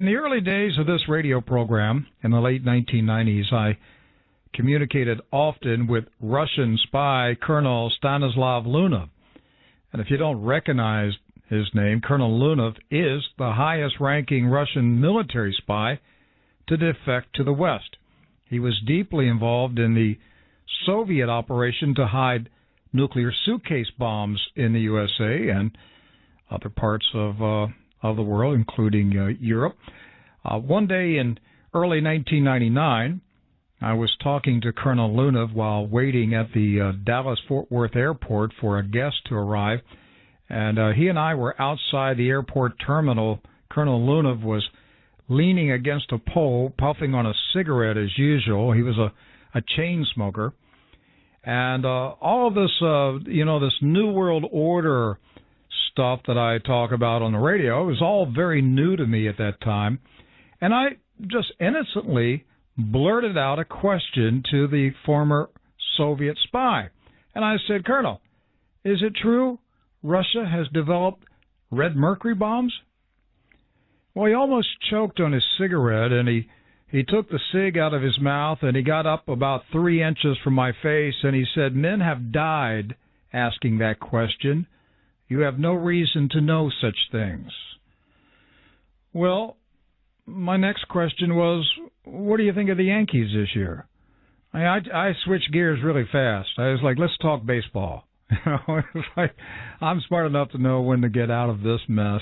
In the early days of this radio program, in the late 1990s, I communicated often with Russian spy Colonel Stanislav Lunev. And if you don't recognize his name, Colonel Lunev is the highest-ranking Russian military spy to defect to the West. He was deeply involved in the Soviet operation to hide nuclear suitcase bombs in the USA and other parts of the world, including Europe. One day in early 1999, I was talking to Colonel Lunev while waiting at the Dallas-Fort Worth airport for a guest to arrive, and he and I were outside the airport terminal. Colonel Lunev was leaning against a pole, puffing on a cigarette as usual. He was a chain smoker. And all of this, this New World Order stuff that I talk about on the radio was all very new to me at that time. And I just innocently blurted out a question to the former Soviet spy. And I said, Colonel, is it true Russia has developed red mercury bombs? Well, he almost choked on his cigarette, and he took the cig out of his mouth, and he got up about 3 inches from my face, and he said, men have died asking that question. You have no reason to know such things. Well, my next question was, what do you think of the Yankees this year? I switched gears really fast. I was like, let's talk baseball. It's like, I'm smart enough to know when to get out of this mess.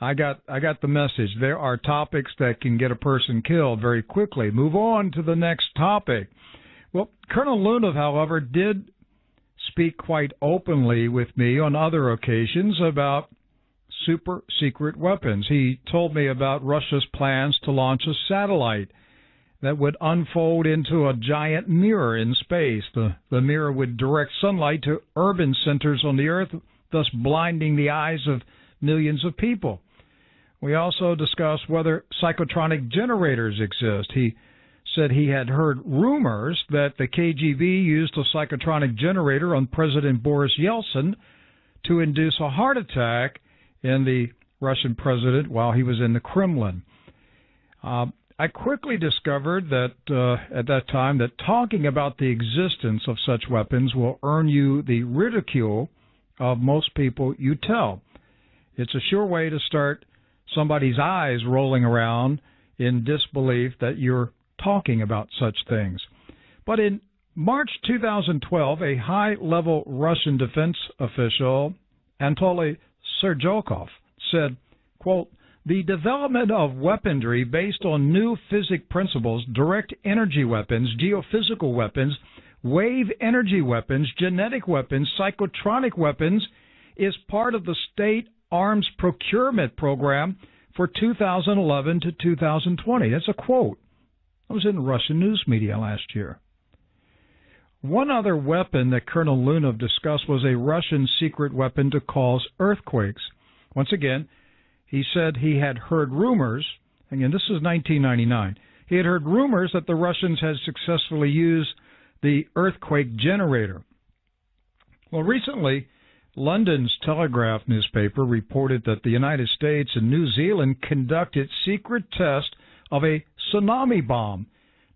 I got the message. There are topics that can get a person killed very quickly. Move on to the next topic. Well, Colonel Lunev, however, did speak quite openly with me on other occasions about super-secret weapons. He told me about Russia's plans to launch a satellite that would unfold into a giant mirror in space. The mirror would direct sunlight to urban centers on the Earth, thus blinding the eyes of millions of people. We also discussed whether psychotronic generators exist. He said he had heard rumors that the KGB used a psychotronic generator on President Boris Yeltsin to induce a heart attack in the Russian president while he was in the Kremlin. I quickly discovered that at that time that talking about the existence of such weapons will earn you the ridicule of most people you tell. It's a sure way to start somebody's eyes rolling around in disbelief that you're talking about such things. But in March 2012, a high-level Russian defense official, Anatoly Serjokov, said, quote, the development of weaponry based on new physics principles, direct energy weapons, geophysical weapons, wave energy weapons, genetic weapons, psychotronic weapons, is part of the state arms procurement program for 2011 to 2020. That's a quote. That was in the Russian news media last year. One other weapon that Colonel Lunev discussed was a Russian secret weapon to cause earthquakes. Once again, he said he had heard rumors, again, this is 1999, he had heard rumors that the Russians had successfully used the earthquake generator. Well, recently, London's Telegraph newspaper reported that the United States and New Zealand conducted secret tests of a tsunami bomb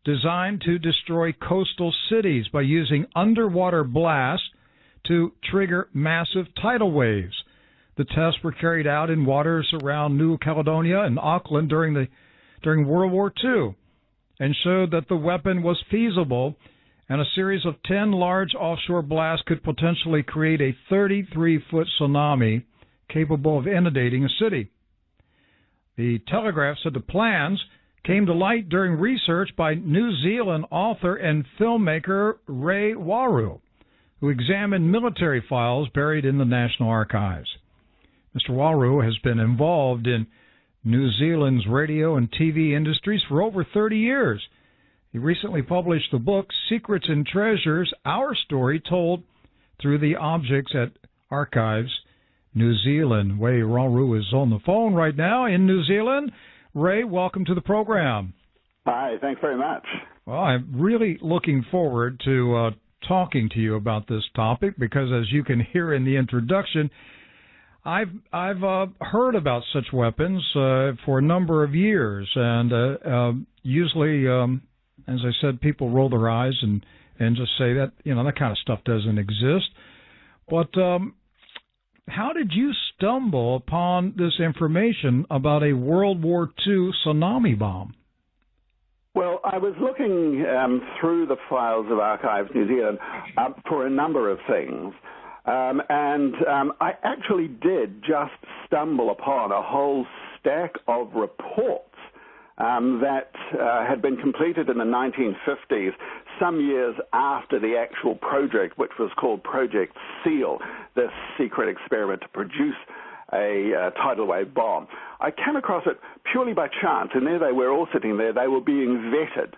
designed to destroy coastal cities by using underwater blasts to trigger massive tidal waves. The tests were carried out in waters around New Caledonia and Auckland during World War II and showed that the weapon was feasible, and a series of 10 large offshore blasts could potentially create a 33-foot tsunami capable of inundating a city. The Telegraph said the plans came to light during research by New Zealand author and filmmaker Ray Waru, who examined military files buried in the National Archives. Mr. Waru has been involved in New Zealand's radio and TV industries for over 30 years. He recently published the book Secrets and Treasures, Our Story Told Through the Objects at Archives, New Zealand. Ray Waru is on the phone right now in New Zealand. Ray, welcome to the program. Hi, thanks very much. Well, I'm really looking forward to talking to you about this topic because, as you can hear in the introduction, I've heard about such weapons for a number of years, and usually, as I said, people roll their eyes and just say that that kind of stuff doesn't exist. But how did you stumble upon this information about a World War II tsunami bomb? Well, I was looking through the files of Archives New Zealand for a number of things. And I actually did just stumble upon a whole stack of reports that had been completed in the 1950s, some years after the actual project, which was called Project SEAL, this secret experiment to produce a tidal wave bomb. I came across it purely by chance, and there they were all sitting there. They were being vetted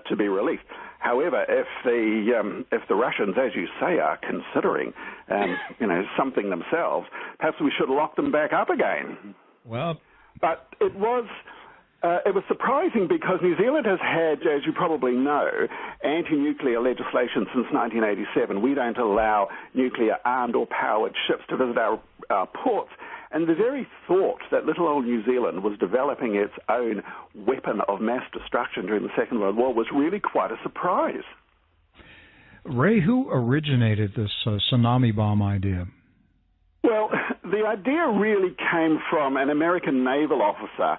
to be released. However, if the Russians, as you say, are considering something themselves, perhaps we should lock them back up again. Well, but it was surprising because New Zealand has had, as you probably know, anti-nuclear legislation since 1987. We don't allow nuclear armed or powered ships to visit our ports. And the very thought that little old New Zealand was developing its own weapon of mass destruction during the Second World War was really quite a surprise. Ray, who originated this tsunami bomb idea? Well, the idea really came from an American naval officer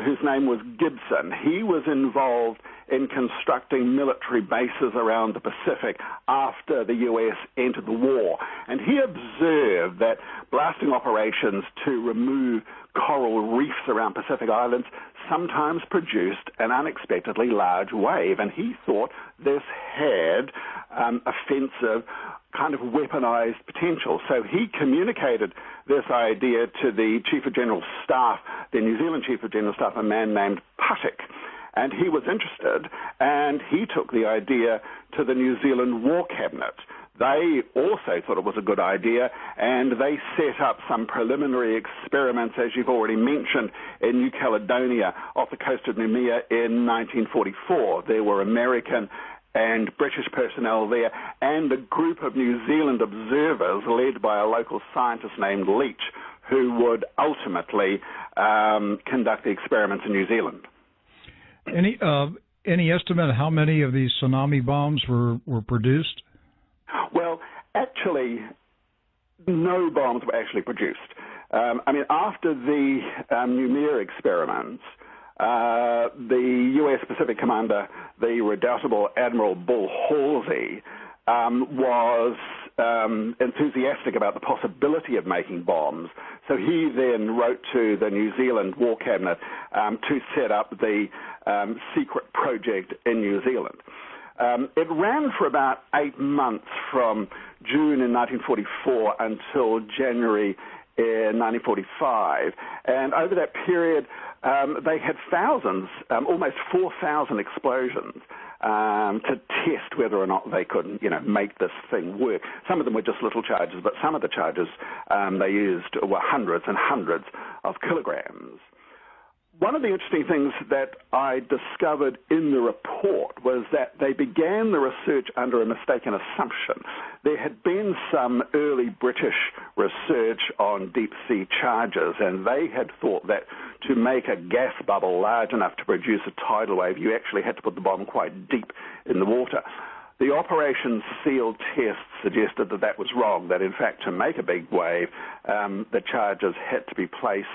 whose name was Gibson. He was involved in constructing military bases around the Pacific after the U.S. entered the war. And he observed that blasting operations to remove coral reefs around Pacific Islands sometimes produced an unexpectedly large wave. And he thought this had offensive kind of weaponized potential. So he communicated this idea to the Chief of General Staff, the New Zealand Chief of General Staff, a man named Puttick. And he was interested, and he took the idea to the New Zealand War Cabinet. They also thought it was a good idea, and they set up some preliminary experiments, as you've already mentioned, in New Caledonia off the coast of Noumea in 1944. There were American and British personnel there, and a group of New Zealand observers led by a local scientist named Leach, who would ultimately conduct the experiments in New Zealand. Any estimate of how many of these tsunami bombs were produced? Well, actually, no bombs were actually produced. After the Noumea experiments, the U.S. Pacific Commander, the redoubtable Admiral Bull Halsey, was enthusiastic about the possibility of making bombs. So he then wrote to the New Zealand War Cabinet to set up the secret project in New Zealand. It ran for about 8 months from June in 1944 until January in 1945. And over that period, they had thousands, almost 4,000 explosions to test whether or not they could, make this thing work. Some of them were just little charges, but some of the charges they used were hundreds and hundreds of kilograms. One of the interesting things that I discovered in the report was that they began the research under a mistaken assumption. There had been some early British research on deep-sea charges, and they had thought that to make a gas bubble large enough to produce a tidal wave, you actually had to put the bomb quite deep in the water. The Operation SEAL test suggested that that was wrong, that in fact to make a big wave, the charges had to be placed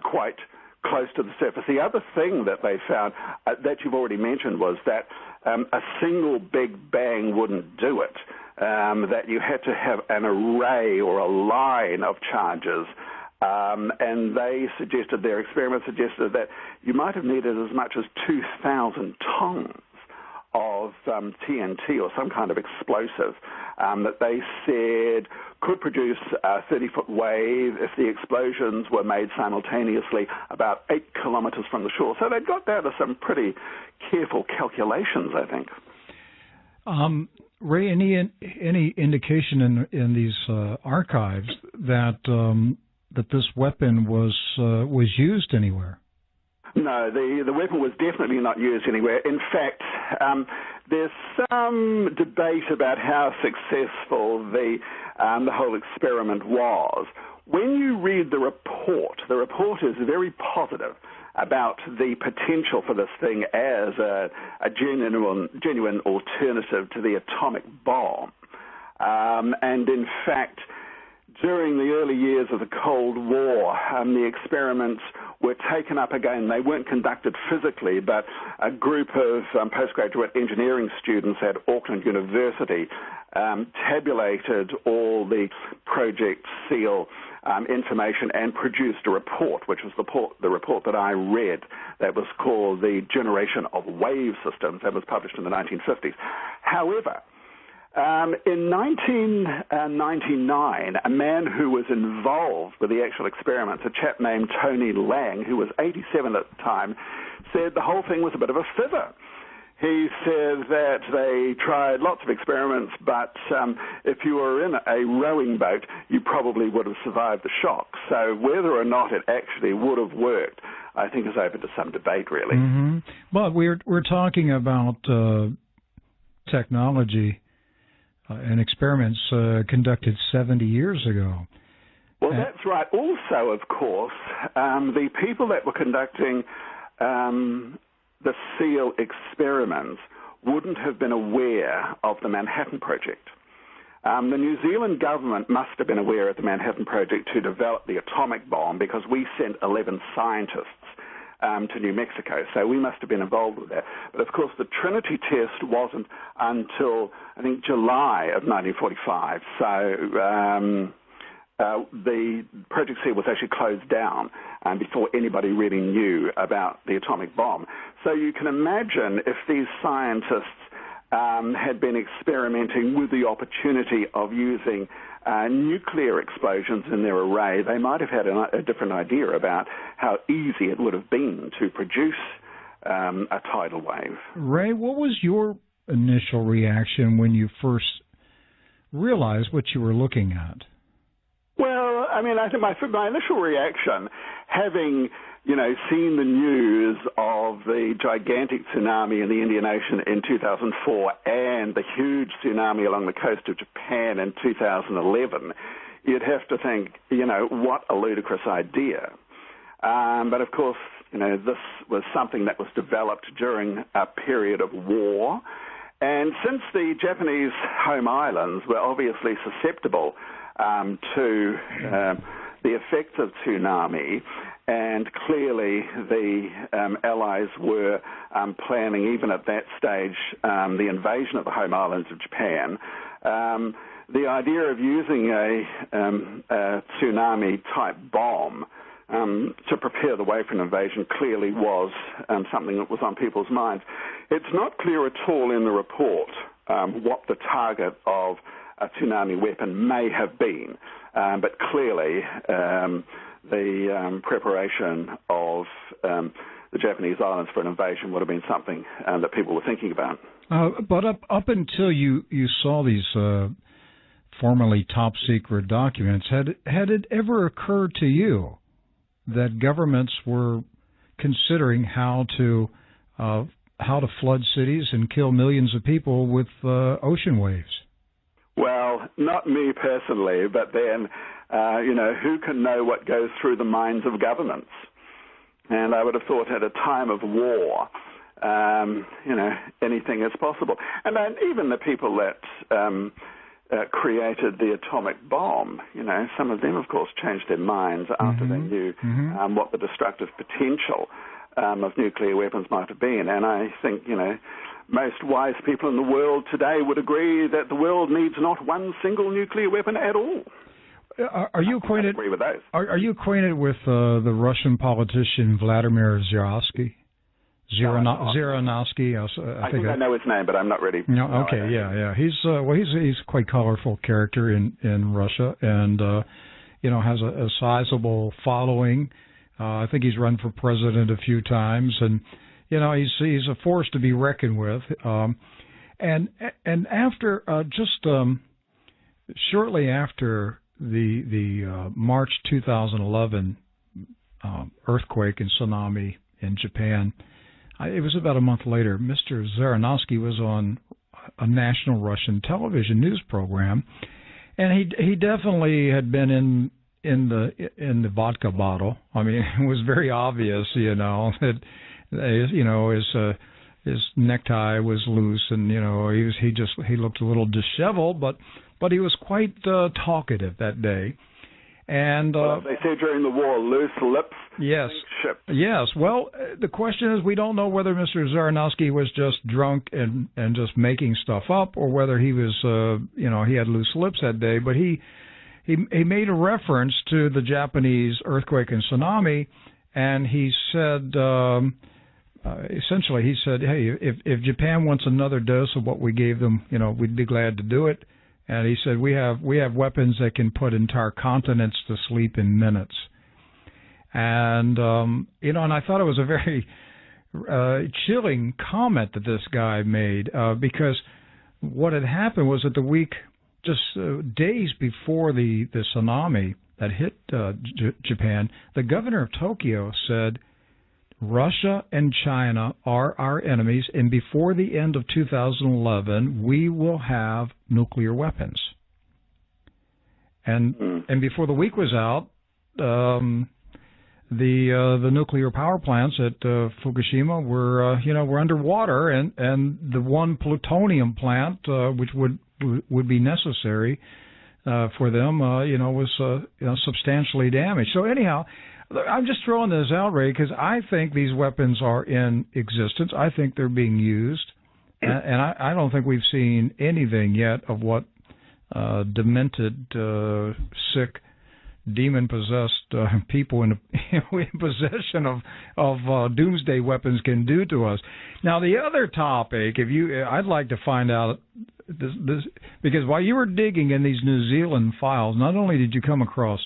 quite close to the surface. The other thing that they found that you've already mentioned was that a single big bang wouldn't do it, that you had to have an array or a line of charges. And they suggested, their experiment suggested that you might have needed as much as 2,000 tons of TNT or some kind of explosive that they said could produce a 30-foot wave if the explosions were made simultaneously about 8 kilometers from the shore. So they got down to some pretty careful calculations, I think. Ray, any indication in these archives that that this weapon was used anywhere? No, the weapon was definitely not used anywhere. In fact, there's some debate about how successful the whole experiment was. When you read the report is very positive about the potential for this thing as a genuine alternative to the atomic bomb. And in fact, during the early years of the Cold War, the experiments were taken up again. They weren't conducted physically, but a group of postgraduate engineering students at Auckland University tabulated all the Project SEAL information and produced a report, which was the report that I read, that was called the Generation of Wave Systems, that was published in the 1950s. However, in 1999, a man who was involved with the actual experiments, a chap named Tony Lang, who was 87 at the time, said the whole thing was a bit of a fibber. He said that they tried lots of experiments, but if you were in a rowing boat, you probably would have survived the shock. So whether or not it actually would have worked, I think is open to some debate, really. Mm-hmm. But we're talking about technology and experiments conducted 70 years ago. Well, that's right. Also, of course, the people that were conducting the SEAL experiments wouldn't have been aware of the Manhattan Project. The New Zealand government must have been aware of the Manhattan Project to develop the atomic bomb, because we sent 11 scientists to New Mexico, so we must have been involved with that. But of course, the Trinity test wasn't until, I think, July of 1945, so the Project SEAL was actually closed down before anybody really knew about the atomic bomb. So you can imagine if these scientists had been experimenting with the opportunity of using nuclear explosions in their array, they might have had a different idea about how easy it would have been to produce a tidal wave. Ray, what was your initial reaction when you first realized what you were looking at? Well, I mean, I think my initial reaction, having seen the news of the gigantic tsunami in the Indian Ocean in 2004 and the huge tsunami along the coast of Japan in 2011, you'd have to think, what a ludicrous idea. But of course, this was something that was developed during a period of war. And since the Japanese home islands were obviously susceptible to the effects of tsunami, and clearly the Allies were planning, even at that stage, the invasion of the home islands of Japan, the idea of using a tsunami-type bomb to prepare the way for an invasion clearly was something that was on people's minds. It's not clear at all in the report what the target of a tsunami weapon may have been, but clearly the preparation of the Japanese islands for an invasion would have been something that people were thinking about. But up until you saw these formerly top-secret documents, had it ever occurred to you that governments were considering how to flood cities and kill millions of people with ocean waves? Well, not me personally, but then, who can know what goes through the minds of governments? And I would have thought at a time of war, anything is possible. And then even the people that created the atomic bomb, some of them, of course, changed their minds after they knew what the destructive potential of nuclear weapons might have been. And I think, most wise people in the world today would agree that the world needs not one single nuclear weapon at all. Are you acquainted? I agree with those. Are you acquainted with the Russian politician Vladimir Zhiranovsky? Zhiranovsky. I think I know his name, but I'm not ready. No, okay, yeah. He's quite colorful character in Russia, and has a sizable following. I think he's run for president a few times, and he's a force to be reckoned with. And after shortly after the March 2011 earthquake and tsunami in Japan. It was about a month later. Mr. Zaranovsky was on a national Russian television news program, and he definitely had been in the vodka bottle. I mean, it was very obvious, that his necktie was loose, and he looked a little disheveled, but he was quite talkative that day. And they say during the war, loose lips. Yes. Ships. Yes. Well, the question is, we don't know whether Mr. Zaranovsky was just drunk and just making stuff up, or whether he was, he had loose lips that day. But he made a reference to the Japanese earthquake and tsunami, and he said, essentially, he said, hey, if Japan wants another dose of what we gave them, we'd be glad to do it. And he said, we have weapons that can put entire continents to sleep in minutes. And, and I thought it was a very chilling comment that this guy made, because what had happened was that the week, just days before the tsunami that hit Japan, the governor of Tokyo said, Russia and China are our enemies, and before the end of 2011, we will have nuclear weapons. And before the week was out, the nuclear power plants at Fukushima were underwater, and the one plutonium plant which would be necessary for them, was substantially damaged. So anyhow, I'm just throwing this out, Ray, because I think these weapons are in existence. I think they're being used, and I don't think we've seen anything yet of what demented, sick, demon-possessed people in possession of doomsday weapons can do to us. Now, the other topic, I'd like to find out this, because while you were digging in these New Zealand files, not only did you come across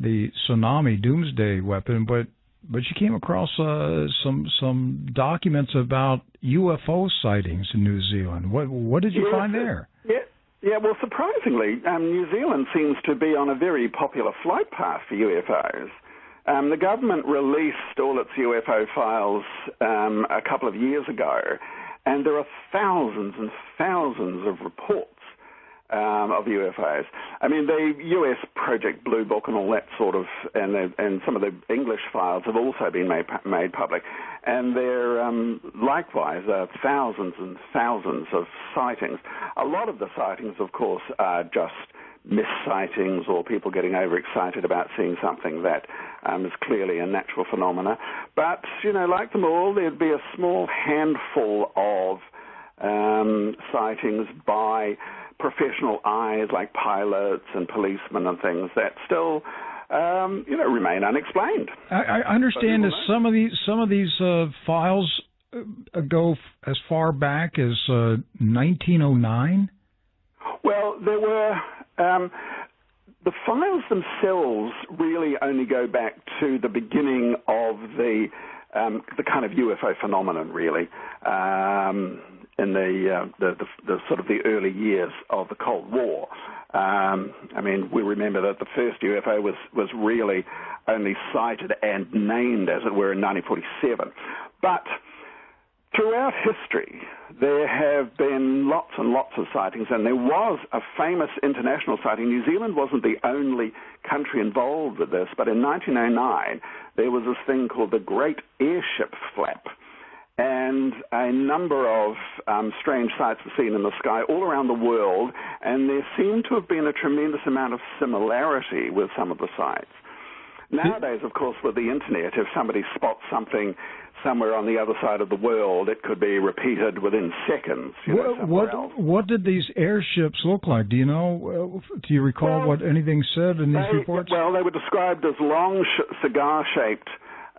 the tsunami doomsday weapon, but you came across some documents about UFO sightings in New Zealand. What did you find there? Yeah. Well, surprisingly, New Zealand seems to be on a very popular flight path for UFOs. The government released all its UFO files a couple of years ago, and there are thousands and thousands of reports of UFOs. I mean, the U.S. Project Blue Book and all that sort of, and some of the English files have also been made public. And there, likewise, are thousands and thousands of sightings. A lot of the sightings, of course, are just missed sightings or people getting overexcited about seeing something that is clearly a natural phenomena. But, like them all, there'd be a small handful of sightings by professional eyes, like pilots and policemen and things, that still, remain unexplained. I understand that some of these files go as far back as 1909. Well, there were the files themselves really only go back to the beginning of the kind of UFO phenomenon, really. In the sort of the early years of the Cold War. We remember that the first UFO was really only sighted and named, as it were, in 1947. But throughout history, there have been lots and lots of sightings, and there was a famous international sighting. New Zealand wasn't the only country involved with this, but in 1909, there was this thing called the Great Airship Flap. And a number of strange sights were seen in the sky all around the world, and there seemed to have been a tremendous amount of similarity with some of the sights. Nowadays, of course, with the Internet, if somebody spots something somewhere on the other side of the world, it could be repeated within seconds. What did these airships look like? Do you know? Do you recall what anything said in these reports? Well, they were described as long, cigar-shaped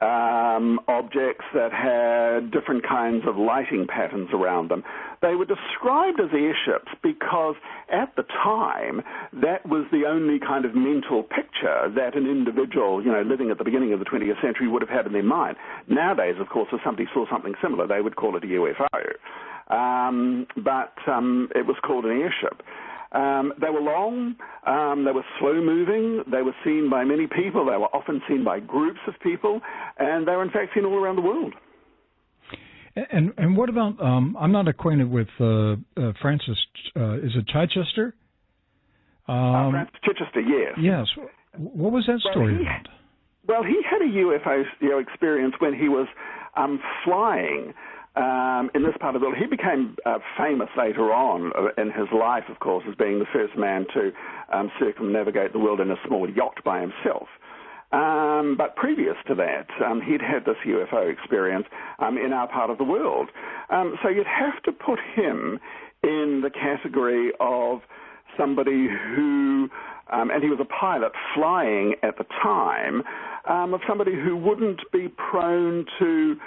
objects that had different kinds of lighting patterns around them. They were described as airships because at the time that was the only kind of mental picture that an individual, living at the beginning of the 20th century would have had in their mind. Nowadays, of course, if somebody saw something similar, they would call it a UFO. But it was called an airship. They were long, they were slow-moving, they were seen by many people, they were often seen by groups of people, and they were in fact seen all around the world. And what about, I'm not acquainted with Francis, is it Chichester? Francis Chichester, yes. Yes. What was that story about? Well, he had a UFO experience when he was flying in this part of the world. He became famous later on in his life, of course, as being the first man to circumnavigate the world in a small yacht by himself. But previous to that, he'd had this UFO experience in our part of the world. So you'd have to put him in the category of somebody who, and he was a pilot flying at the time, of somebody who wouldn't be prone to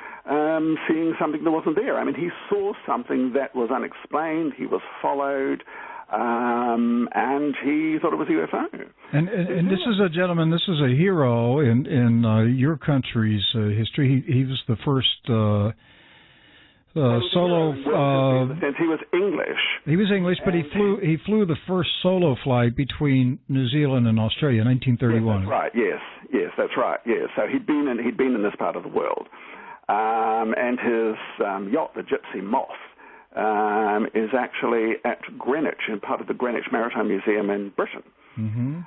seeing something that wasn't there. I mean, he saw something that was unexplained, he was followed, and he thought it was a UFO. And this is a gentleman, this is a hero in your country's history. He was the first solo. Since he was English. He was English, but he flew the first solo flight between New Zealand and Australia in 1931. Yes, that's right. Yes, that's right. Yes, so he'd been in this part of the world, and his yacht, the Gypsy Moth, is actually at Greenwich, in part of the Greenwich Maritime Museum in Britain. Mm-hmm.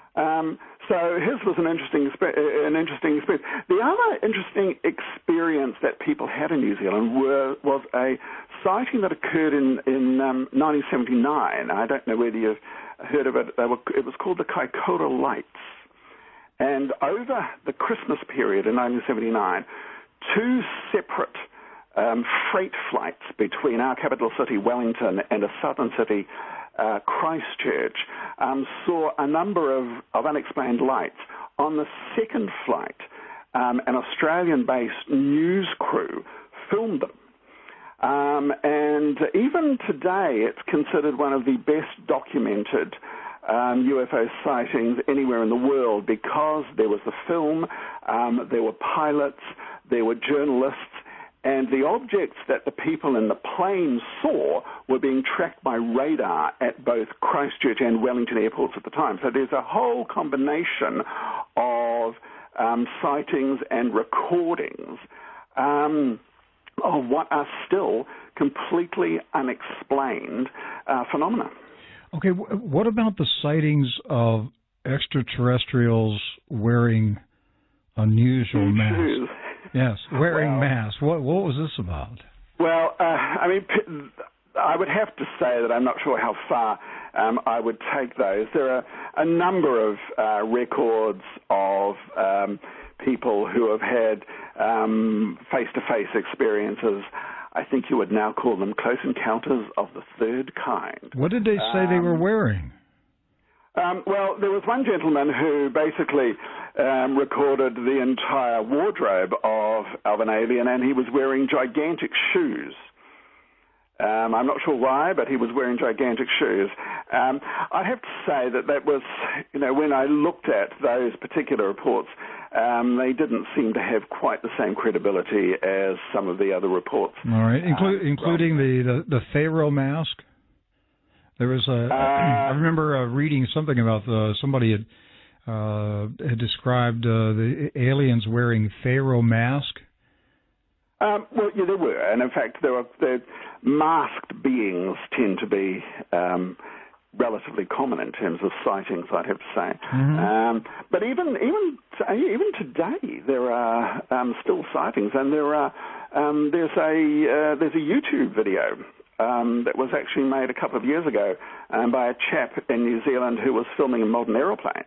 So his was an interesting experience. The other interesting experience that people had in New Zealand was a sighting that occurred in 1979. I don't know whether you've heard of it. It was called the Kaikoura Lights. And over the Christmas period in 1979, two separate freight flights between our capital city, Wellington, and a southern city, Christchurch, saw a number of unexplained lights. On the second flight, an Australian-based news crew filmed them. And even today, it's considered one of the best documented UFO sightings anywhere in the world because there was the film, there were pilots, there were journalists, and the objects that the people in the plane saw were being tracked by radar at both Christchurch and Wellington airports at the time. So there's a whole combination of sightings and recordings of what are still completely unexplained phenomena. Okay, what about the sightings of extraterrestrials wearing unusual masks? Yes, wearing masks. What was this about? Well, I mean, I would have to say that I'm not sure how far I would take those. There are a number of records of people who have had face-to-face experiences. I think you would now call them close encounters of the third kind. What did they say they were wearing? Well, there was one gentleman who basically recorded the entire wardrobe of an alien, and he was wearing gigantic shoes. I'm not sure why, but he was wearing gigantic shoes. I have to say that was, when I looked at those particular reports, they didn't seem to have quite the same credibility as some of the other reports. All right, including the Pharaoh mask? There was I remember reading something about somebody had described the aliens wearing Pharaoh mask. Well, yeah, there were, and in fact, the masked beings tend to be relatively common in terms of sightings, I'd have to say. Mm-hmm. But even today, there are still sightings, and there's a YouTube video that was actually made a couple of years ago by a chap in New Zealand who was filming a modern aeroplane.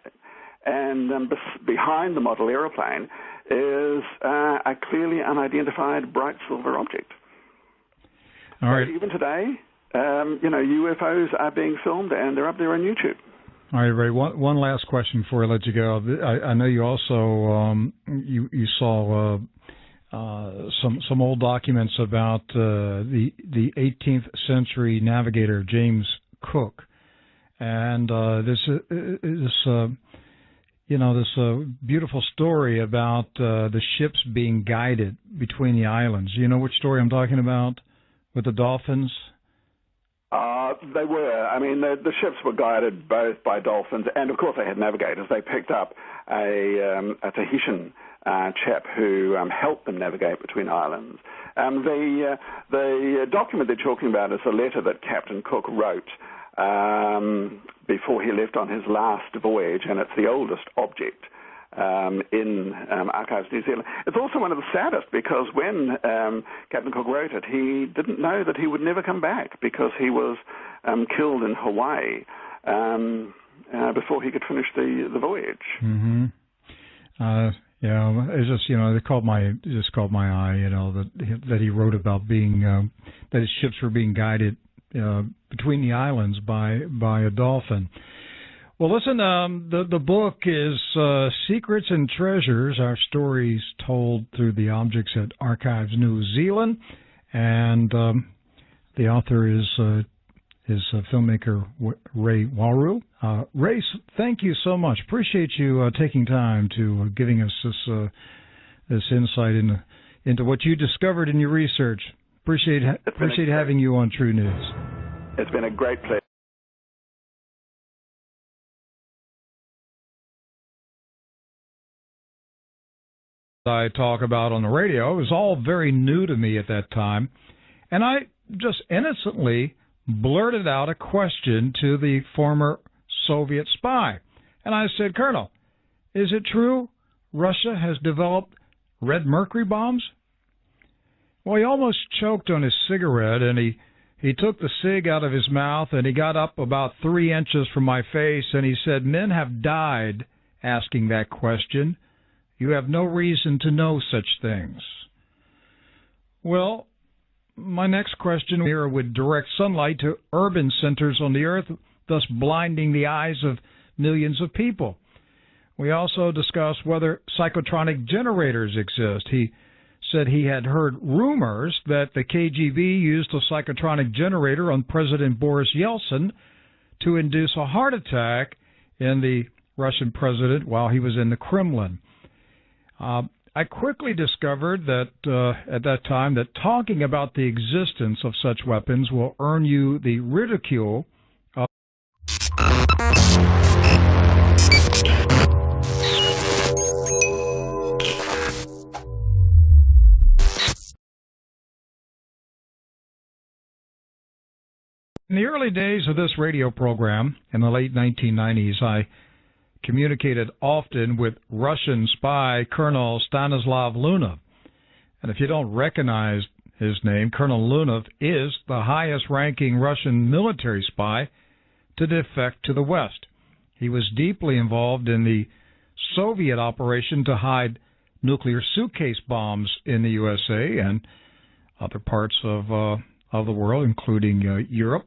And behind the model aeroplane is a clearly unidentified bright silver object. All right. So even today, UFOs are being filmed, and they're up there on YouTube. All right, Ray. One last question before I let you go. I know you also you saw some old documents about the 18th century navigator James Cook, and this beautiful story about the ships being guided between the islands. You know which story I'm talking about with the dolphins? they were. I mean, the ships were guided both by dolphins, and of course they had navigators. They picked up a Tahitian chap who helped them navigate between islands. The document they're talking about is a letter that Captain Cook wrote before he left on his last voyage, and it's the oldest object in Archives New Zealand. It's also one of the saddest because when Captain Cook wrote it, he didn't know that he would never come back because he was killed in Hawaii before he could finish the voyage. Mm-hmm. Yeah, it's just it caught my eye. That he wrote about being that his ships were being guided between the islands by a dolphin. Well, listen, the book is Secrets and Treasures, Our Stories Told Through the Objects at Archives New Zealand, and the author is filmmaker Ray Waru. Ray, thank you so much. Appreciate you taking time to giving us this insight into what you discovered in your research. Appreciate having you on True News. It's been a great pleasure. I talk about on the radio, it was all very new to me at that time, and I just innocently blurted out a question to the former Soviet spy. And I said, Colonel, is it true Russia has developed red mercury bombs? Well, he almost choked on his cigarette, and he took the cig out of his mouth, and he got up about 3 inches from my face, and he said, men have died asking that question. You have no reason to know such things. Well, my next question here would direct sunlight to urban centers on the earth, thus blinding the eyes of millions of people. We also discussed whether psychotronic generators exist. He said he had heard rumors that the KGB used a psychotronic generator on President Boris Yeltsin to induce a heart attack in the Russian president while he was in the Kremlin. I quickly discovered that at that time that talking about the existence of such weapons will earn you the ridicule of In the early days of this radio program, in the late 1990s, I communicated often with Russian spy Colonel Stanislav Lunov. And if you don't recognize his name, Colonel Lunov is the highest-ranking Russian military spy to defect to the West. He was deeply involved in the Soviet operation to hide nuclear suitcase bombs in the USA and other parts of the world, including Europe.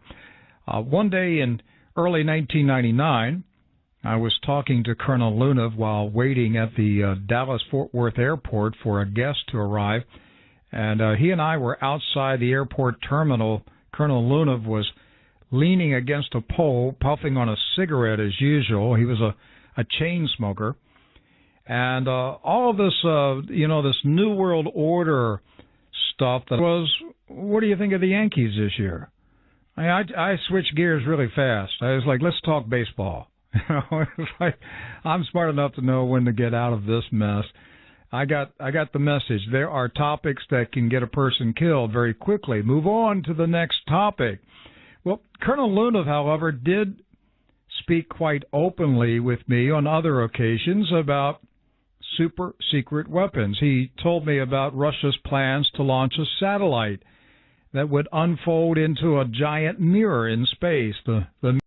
One day in early 1999, I was talking to Colonel Lunov while waiting at the Dallas-Fort Worth airport for a guest to arrive, and he and I were outside the airport terminal. Colonel Lunov was leaning against a pole, puffing on a cigarette as usual. He was a chain smoker. And all of this, this New World Order stuff that was, what do you think of the Yankees this year? I switched gears really fast. I was like, let's talk baseball. It's like I'm smart enough to know when to get out of this mess. I got the message. There are topics that can get a person killed very quickly. Move on to the next topic. Well, Colonel Lunov, however, did speak quite openly with me on other occasions about super-secret weapons. He told me about Russia's plans to launch a satellite that would unfold into a giant mirror in space. The